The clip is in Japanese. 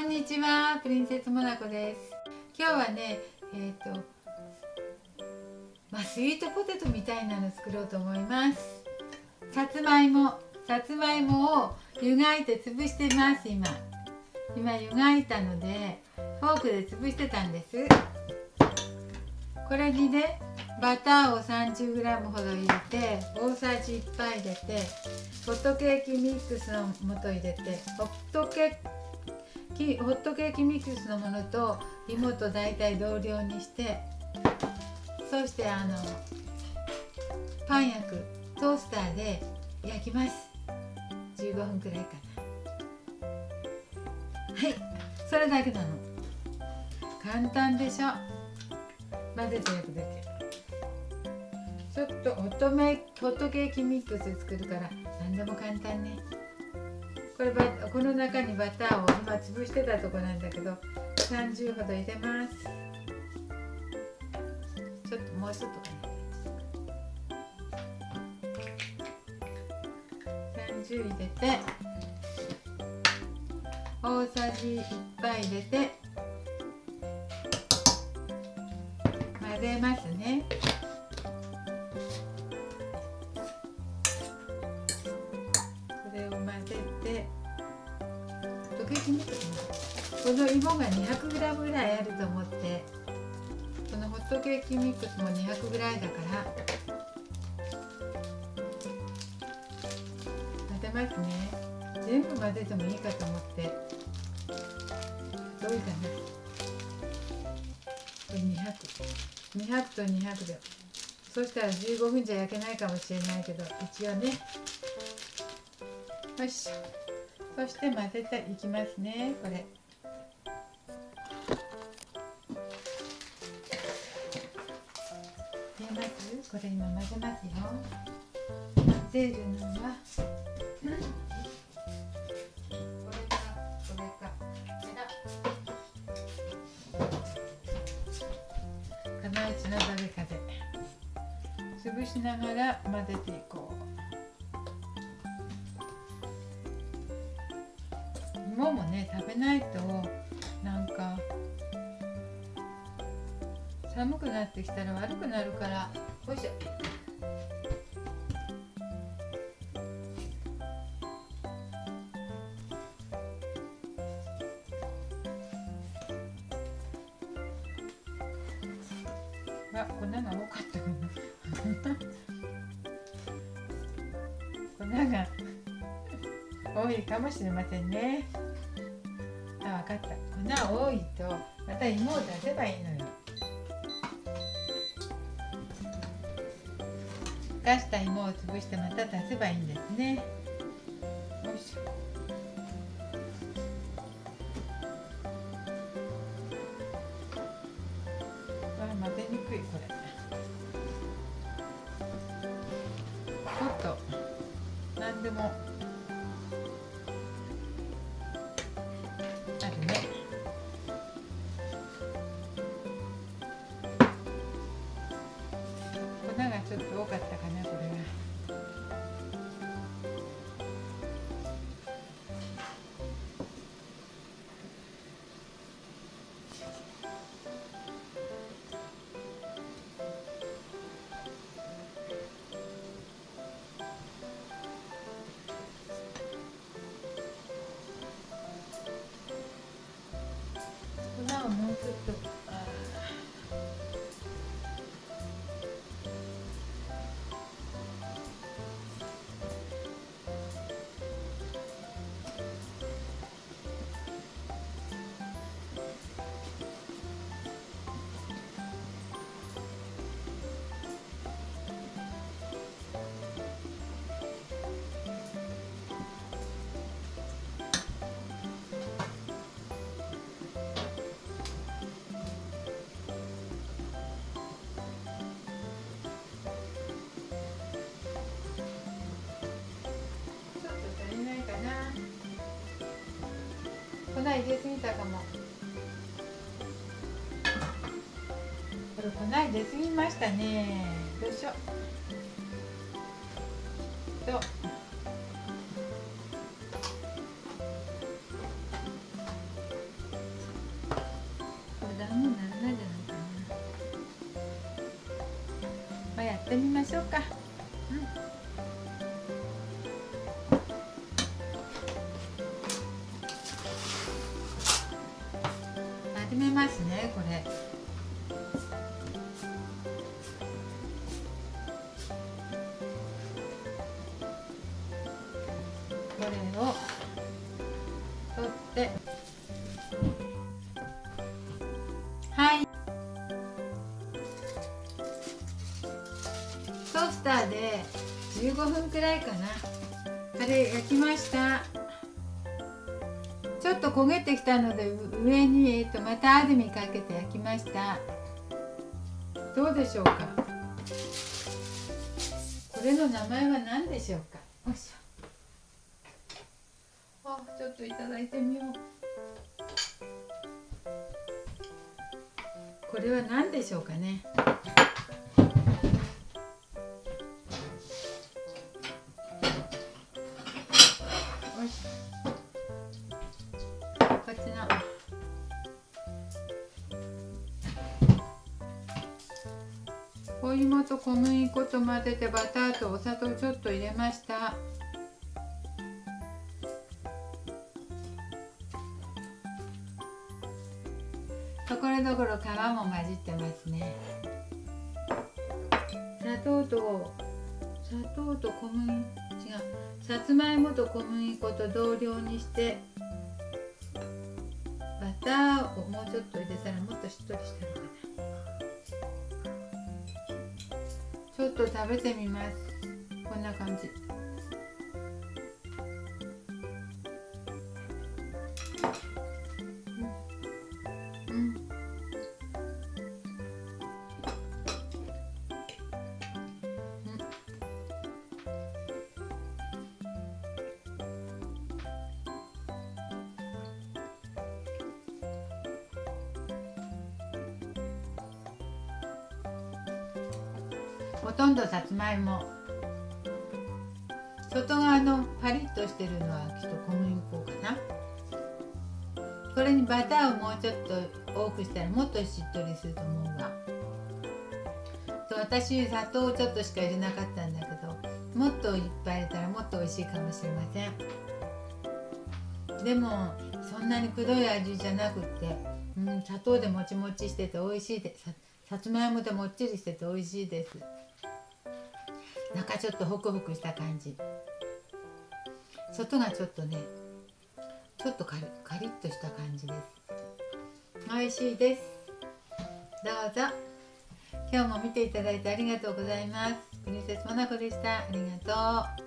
んにちは、プリンセスモナコです。今日はね、スイートポテトみたいなの作ろうと思います。さつまいもを湯がいて潰してます。今湯がいたのでフォークで潰してたんです。これにね、バターを 30g ほど入れて、大さじ1杯入れて、ホットケーキミックスの素入れて、ホットケーキミックスのものと芋と大体同量にして、そしてパン焼くトースターで焼きます。15分くらいかな。はい、それだけなの。簡単でしょ。混ぜて焼くだけ。ちょっとホットケーキミックス作るから何でも簡単ね。この中にバターを今潰してたとこなんだけど、30ほど入れます。もうちょっとかな。30入れて、大さじ1杯入れて混ぜますね。それを混ぜて、溶けきにくくなる。この芋が 200g ぐらいあると思って、このホットケーキミックスも200ぐらいだから混ぜますね。全部混ぜてもいいかと思って。どういかな。これ200と200で、そしたら15分じゃ焼けないかもしれないけど、一応ね。よいしょ。そして混ぜていきますね。これ入れます。これ今混ぜますよ。混ぜるのはこれか金内の誰かで潰しながら混ぜていこう。芋もね、食べないとなんか寒くなってきたら悪くなるから。よいしょ。粉が多かったかな。粉が多いかもしれませんね。分かった。粉多いとまた芋を出せばいいのよ。溶かした芋を潰してまた出せばいいんですね。よいしょ。混ぜにくいこれ。もっと何でもあるね。粉がちょっと多かったかな、これは。粉をもうちょっと。粉入れすぎたかも。これ粉入れすぎましたね。よいしょ。とってみましょうか。始めますね、これ。これを取って、はい、トースターで15分くらいかな、あれ焼きました。ちょっと焦げてきたので上に、またアルミかけて焼きました。どうでしょうか。これの名前は何でしょうか。よいしょ。あ、ちょっといただいてみよう。これは何でしょうかね。よし、こっちのお芋と小麦粉と混ぜて、バターとお砂糖ちょっと入れました。ところどころ皮も混じってますね。砂糖と小麦、違う、さつまいもと小麦粉と同量にして、バターをもうちょっと入れたらもっとしっとりしたのかな。ちょっと食べてみます。こんな感じ。ほとんどさつまいも、外側のパリッとしてるのはきっと小麦粉かな。これにバターをもうちょっと多くしたらもっとしっとりすると思うわ。私砂糖をちょっとしか入れなかったんだけど、もっといっぱい入れたらもっと美味しいかもしれません。でもそんなにくどい味じゃなくって、砂糖でもちもちしてて美味しいです。さつまいもでもっちりしてて美味しいです。中ちょっとホクホクした感じ、外がちょっとね、ちょっとカリッとした感じです。美味しいです。どうぞ。今日も見ていただいてありがとうございます。プリンセスモナコでした。ありがとう。